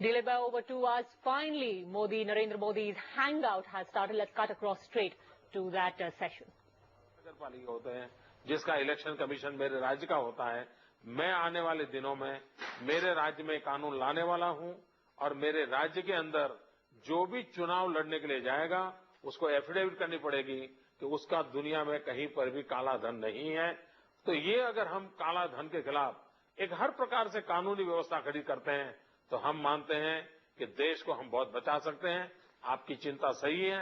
Delayed by over 2 hours, finally, Narendra Modi's hangout has started. Let's cut across straight to that session. नगर पालिका होते हैं, जिसका election commission मेरे राज्य का होता है। मैं आने वाले दिनों में मेरे राज्य में कानून लाने वाला हूं और मेरे राज्य के अंदर जो भी चुनाव लड़ने के लिए जाएगा, उसको एफिडेविट करनी पड़ेगी कि उसका दुनिया में कहीं पर भी काला धन नहीं है। तो ये अगर हम काला धन के खिलाफ एक हर प्रकार से कानूनी व्यवस्था खड़ी करते हैं, तो हम मानते हैं कि देश को हम बहुत बचा सकते हैं। आपकी चिंता सही है।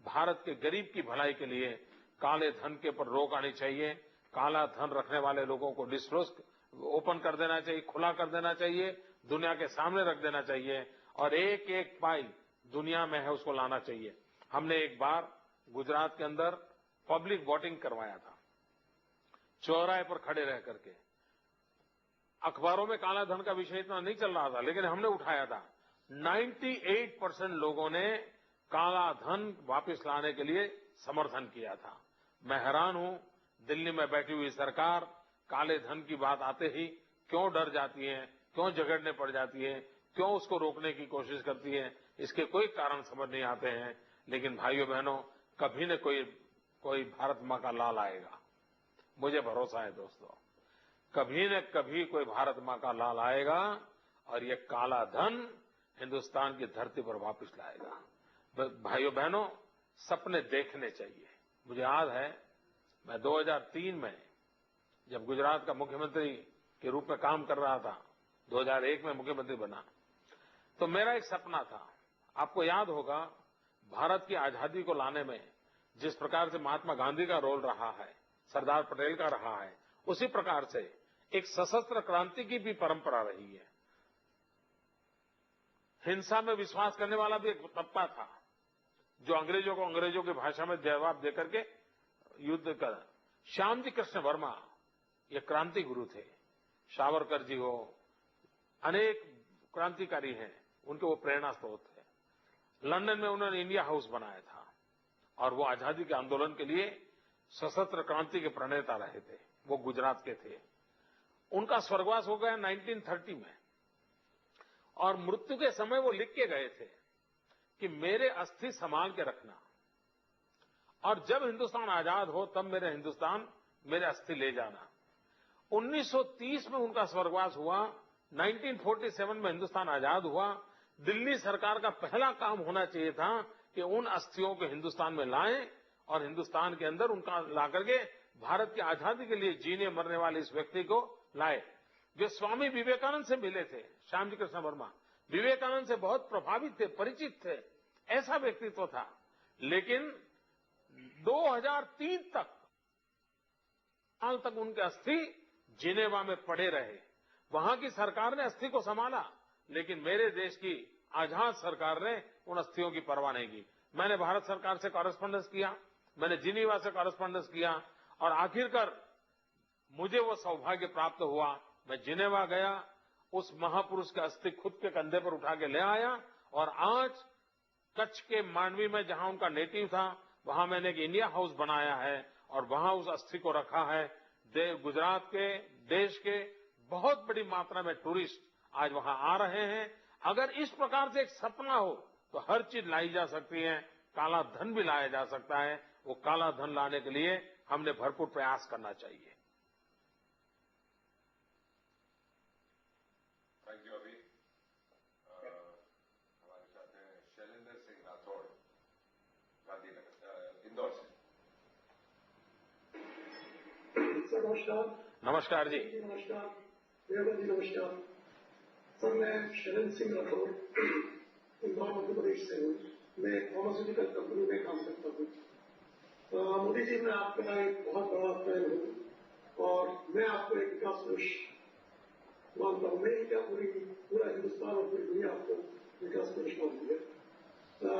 भारत के गरीब की भलाई के लिए काले धन के ऊपर रोक आनी चाहिए। काला धन रखने वाले लोगों को डिस्क्लोज ओपन कर देना चाहिए, खुला कर देना चाहिए, दुनिया के सामने रख देना चाहिए और एक एक पाई दुनिया में है उसको लाना चाहिए। हमने एक बार गुजरात के अंदर पब्लिक वोटिंग करवाया था, चौराहे पर खड़े रह करके। अखबारों में काला धन का विषय इतना नहीं चल रहा था, लेकिन हमने उठाया था। 98% लोगों ने काला धन वापस लाने के लिए समर्थन किया था। मैं हैरान हूं, दिल्ली में बैठी हुई सरकार काले धन की बात आते ही क्यों डर जाती है, क्यों झगड़ने पड़ जाती है, क्यों उसको रोकने की कोशिश करती है। इसके कोई कारण समझ नहीं आते हैं। लेकिन भाइयों बहनों, कभी न कोई भारत मां का लाल आएगा। मुझे भरोसा है दोस्तों, कभी न कभी कोई भारत मां का लाल आएगा और ये काला धन हिंदुस्तान की धरती पर वापस लाएगा। भाइयों बहनों, सपने देखने चाहिए। मुझे याद है, मैं 2003 में जब गुजरात का मुख्यमंत्री के रूप में काम कर रहा था, 2001 में मुख्यमंत्री बना, तो मेरा एक सपना था। आपको याद होगा, भारत की आजादी को लाने में जिस प्रकार से महात्मा गांधी का रोल रहा है, सरदार पटेल का रहा है, उसी प्रकार से एक सशस्त्र क्रांति की भी परंपरा रही है। हिंसा में विश्वास करने वाला भी एक तबका था, जो अंग्रेजों की भाषा में जवाब देकर के युद्ध कर। श्याम जी कृष्ण वर्मा ये क्रांति गुरु थे। सावरकर जी हो, अनेक क्रांतिकारी हैं, उनके वो प्रेरणा स्रोत थे। लंदन में उन्होंने इंडिया हाउस बनाया था और वो आजादी के आंदोलन के लिए सशस्त्र क्रांति के प्रणेता रहे थे। वो गुजरात के थे। उनका स्वर्गवास हो गया 1930 में और मृत्यु के समय वो लिख के गए थे कि मेरे अस्थि संभाल के रखना और जब हिंदुस्तान आजाद हो तब मेरे अस्थि ले जाना। 1930 में उनका स्वर्गवास हुआ। 1947 में हिंदुस्तान आजाद हुआ। दिल्ली सरकार का पहला काम होना चाहिए था कि उन अस्थियों को हिंदुस्तान में लाएं और हिंदुस्तान के अंदर उनका लाकर के भारत की आजादी के लिए जीने मरने वाले इस व्यक्ति को लाए, जो स्वामी विवेकानंद से मिले थे। श्याम जी कृष्ण वर्मा विवेकानंद से बहुत प्रभावित थे, परिचित थे, ऐसा व्यक्तित्व था। लेकिन 2003 साल तक उनके अस्थि जिनेवा में पड़े रहे। वहां की सरकार ने अस्थि को संभाला, लेकिन मेरे देश की आजाद सरकार ने उन अस्थियों की परवाह नहीं की। मैंने भारत सरकार से कॉरेस्पॉन्डेंस किया, मैंने जिनेवा से कॉरेस्पॉन्डेंस किया और आखिरकार मुझे वो सौभाग्य प्राप्त हुआ। मैं जिनेवा गया, उस महापुरुष के अस्थि खुद के कंधे पर उठा के ले आया और आज कच्छ के मांडवी में जहां उनका नेटिव था, वहां मैंने एक इंडिया हाउस बनाया है और वहां उस अस्थि को रखा है। गुजरात के, देश के बहुत बड़ी मात्रा में टूरिस्ट आज वहां आ रहे हैं। अगर इस प्रकार से एक सपना हो तो हर चीज लाई जा सकती है, काला धन भी लाया जा सकता है। वो काला धन लाने के लिए हमने भरपूर प्रयास करना चाहिए। Thank you. अभी हमारे साथ हैं शैलेंद्र सिंह राठौड़, गांधीनगर, इंदौर से। सर नमस्कार। नमस्कार जी। नमस्कार देवगन जी, नमस्कार सर। मैं शैलेंद्र सिंह राठौड़ इंदौर मध्य प्रदेश से हूँ। मैं फार्मास्यूटिकल कंपनी में काम करता हूँ। मोदी जी, मैं आपका एक बहुत बड़ा फैन हूँ और मैं आपको एक विकास पुरुष मानता हूँ। मैं क्या पूरा हिंदुस्तान और पूरी दुनिया आपको विकास पुरुष मानती है।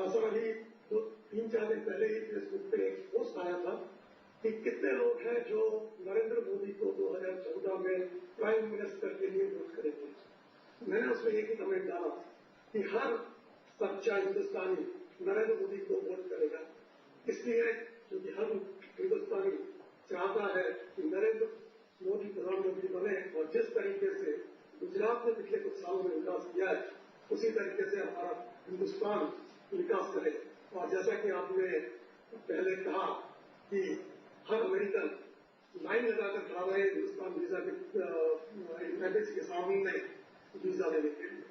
सर, अभी 3-4 दिन पहले ही फेसबुक पे एक पोस्ट आया था कि कितने लोग हैं जो नरेंद्र मोदी को 2014 में प्राइम मिनिस्टर के लिए वोट करेंगे। मैंने उसमें एक ही कमेंट डाला कि हर सच्चा हिंदुस्तानी नरेंद्र मोदी को वोट करेगा, इसलिए क्योंकि हर हिंदुस्तानी चाहता है कि नरेंद्र मोदी प्रधानमंत्री बने और जिस तरीके से गुजरात में पिछले कुछ सालों में विकास किया है उसी तरीके से हमारा हिंदुस्तान विकास करे। और जैसा कि आपने पहले कहा कि हर अमेरिकन लाइन लगाकर खड़ा रहे हिंदुस्तान वीजा के एम्बेसी के सामने वीजा लेने के लिए।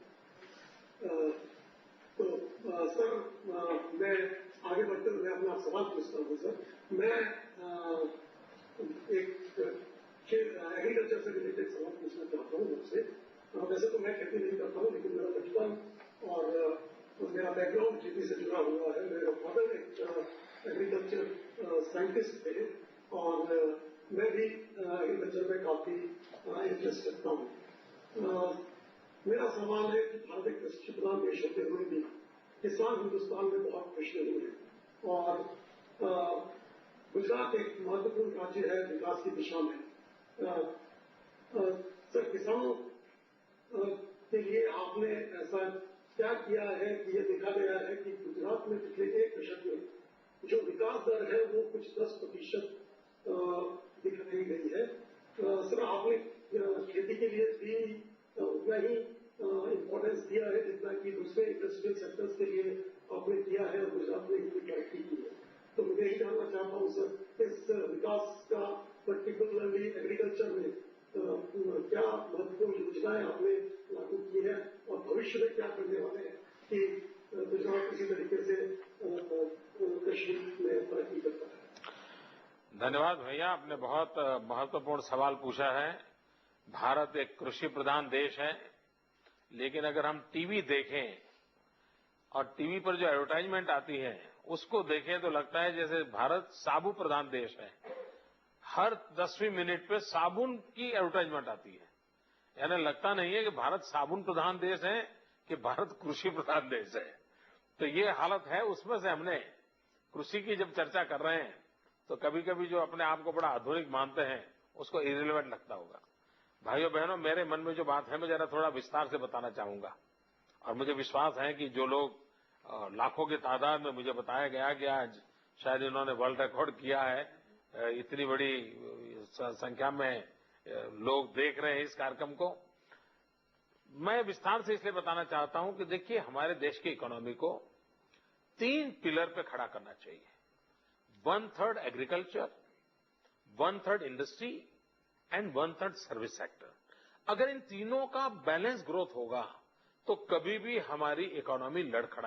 तो सर मैं आगे बढ़ते हुए अपना सवाल पूछता हूँ। सर मैं एक एग्रीकल्चर से रिलेटेड सवाल पूछना चाहता हूँ आपसे। वैसे तो मैं खेती नहीं करता हूँ, लेकिन मेरा बचपन और मेरा बैकग्राउंड खेती से जुड़ा हुआ है। मेरे फादर एक एग्रीकल्चर साइंटिस्ट थे और मैं भी एग्रीकल्चर में काफी इंटरेस्ट रखता हूँ। मेरा सवाल है कि भारत एक कृषि प्रधान देश होते हुए भी किसान हिंदुस्तान में बहुत पिछड़े हुए हैं और गुजरात एक महत्वपूर्ण राज्य है विकास की दिशा में। सर किसानों के लिए आपने ऐसा क्या किया है कि यह देखा गया है कि गुजरात में पिछले 1 दशक में जो विकास दर है वो कुछ 10% दिखाई गई है। सर आपने खेती के लिए भी उतना ही इम्पोर्टेंस दिया है जितना कि दूसरे इंडस्ट्रियल सेक्टर्स के लिए आपने किया है और गुजरात में इतनी तरक्की की है। तो मैं यही जानना चाहता हूँ सर इस विकास का पर्टिकुलरली एग्रीकल्चर में क्या महत्वपूर्ण योजनाएं आपने लागू की है और भविष्य में क्या करने वाले हैं कि गुजरात इसी तरीके से कृषि में तरक्की करता है। धन्यवाद भैया, आपने बहुत महत्वपूर्ण सवाल पूछा है। भारत एक कृषि प्रधान देश है, लेकिन अगर हम टीवी देखें और टीवी पर जो एडवर्टाइजमेंट आती है उसको देखें तो लगता है जैसे भारत साबुन प्रधान देश है। हर 10वीं मिनट पे साबुन की एडवर्टाइजमेंट आती है। यानी लगता नहीं है कि भारत साबुन प्रधान देश है कि भारत कृषि प्रधान देश है। तो ये हालत है। उसमें से हमने कृषि की जब चर्चा कर रहे हैं तो कभी कभी जो अपने आप को बड़ा आधुनिक मानते हैं उसको इरिलेवेंट लगता होगा। भाइयों बहनों, मेरे मन में जो बात है मैं जरा थोड़ा विस्तार से बताना चाहूंगा। और मुझे विश्वास है कि जो लोग लाखों की तादाद में, मुझे बताया गया कि आज शायद इन्होंने वर्ल्ड रिकॉर्ड किया है, इतनी बड़ी संख्या में लोग देख रहे हैं इस कार्यक्रम को। मैं विस्तार से इसलिए बताना चाहता हूं कि देखिए हमारे देश की इकोनॉमी को 3 पिलर पे खड़ा करना चाहिए। 1/3 agriculture, 1/3 industry and 1/3 service sector. अगर इन तीनों का बैलेंस ग्रोथ होगा तो कभी भी हमारी इकोनॉमी लड़खड़ा